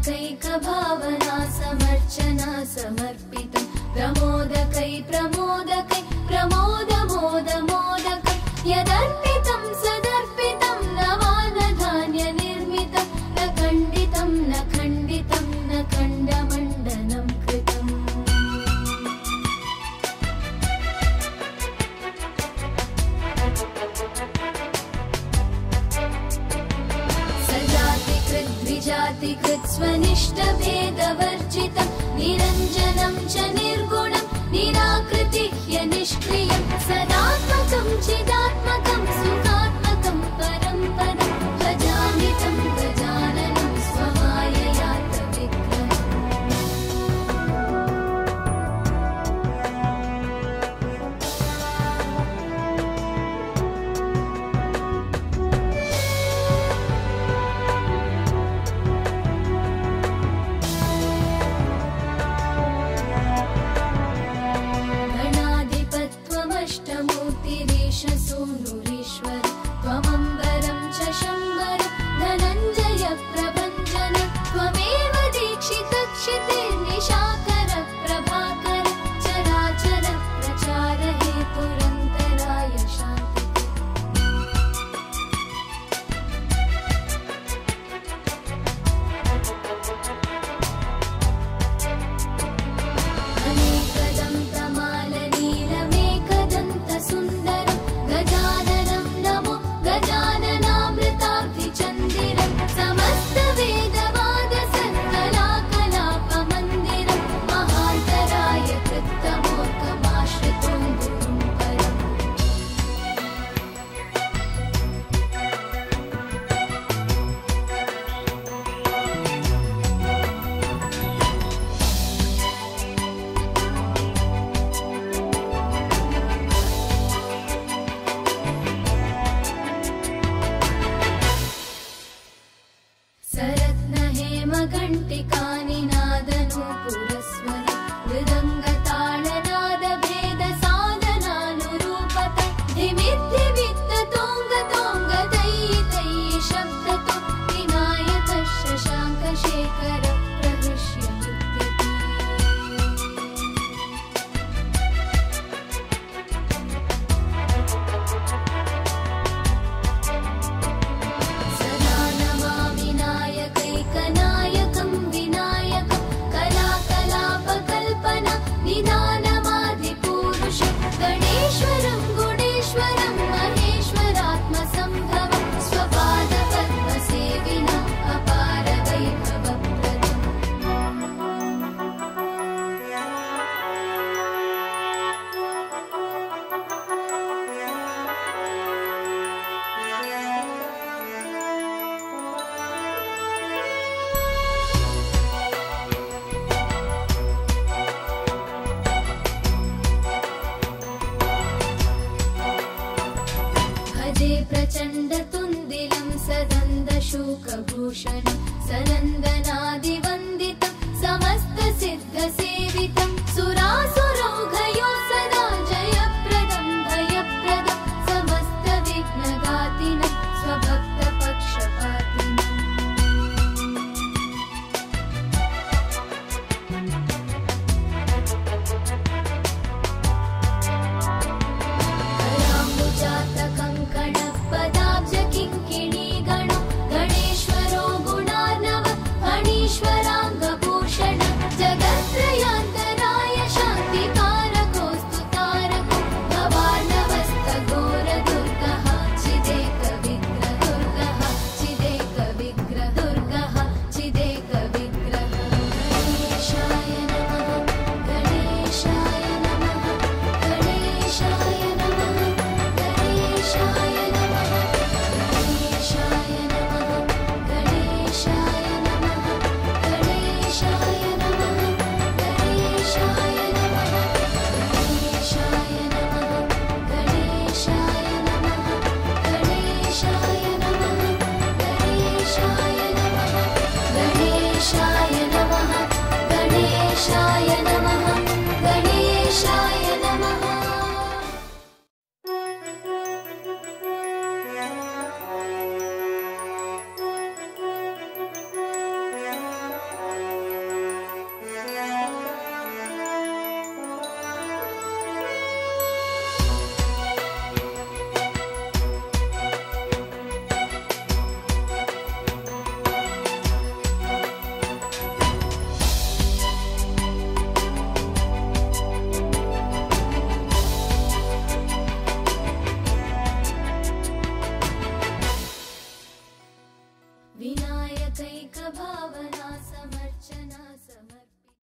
सात्विकैकभावना समर्चना समर्पितं प्रमोदकै प्रमोदकै प्रमोदमोदमोदकै यदर्पितं सदर्पितं नवानधान्यनिर्मितं न खण्डितं न खण्डितं न खण्डमण्डनं कृतम् सजातिकृद्विजातिकृत् स्वनिष्ठभेदवर्जितं निरञ्जनं च निर्गुणं निराकृतिह्य निष्क्रियं सदात्मकं चिदात्मकं सुखात्मकं परं पदं गजानितं गजाननं स्वमायया विग्रहम् सूनुरीश्वर त्वमम्बरं च शम्बर धनञ्जय प्रभञ्जन त्वमेव दीक्षितक्षितिर्निशाकर प्रभाकर चराचर प्रचार हेतुरन्तराय शान्तिः अनेकदन्तमालनीलमेकदन्तसुन्दरं गजाननं नमो गजाननामृताब्धिचन्दिरं समस्तवेदवादसत्कलाकलापमन्दिरं महान्तराय कृत्तमोर्कमाश्रितं गुरुं परम् सरत्नहेमघण्टिकानि नादनूपुरस्वरि मृदङ्गताळनादभेदसाधनानुरूपत धिमिद्धिमित्ततोङ्गतोङ्गतैः शब्दतो विनायकः शशाङ्कशेखर प्रहृष्य सदा नमामि नायकैकनायकं विनायकं कलाकलापकल्पना निदानमादिपूरुष गणेश्वरं गुणेश्वरं महेश्वरात्मसम्भवं स्वपादपद्मसेविना अपार वैभवप्रदम् भजे प्रचण्डतुन्दिलं सदन्दशूकभूषणं सनन्दनादिवन्दितं समस्तसिद्धसेवितं सुरासुरौघयो सदा जयप्रदं भयप्रदं समस्तविघ्नघातिनं स्वभक्तपक्षपातिनम् कराम्बुजातकङ्कणपदाब्जकिङ्किणीगणो गणेश्वरो गुणार्णव फणीश्वराङ्गभूषण जगत्त्रयान्तराय शान्तिकार तारकैकभावना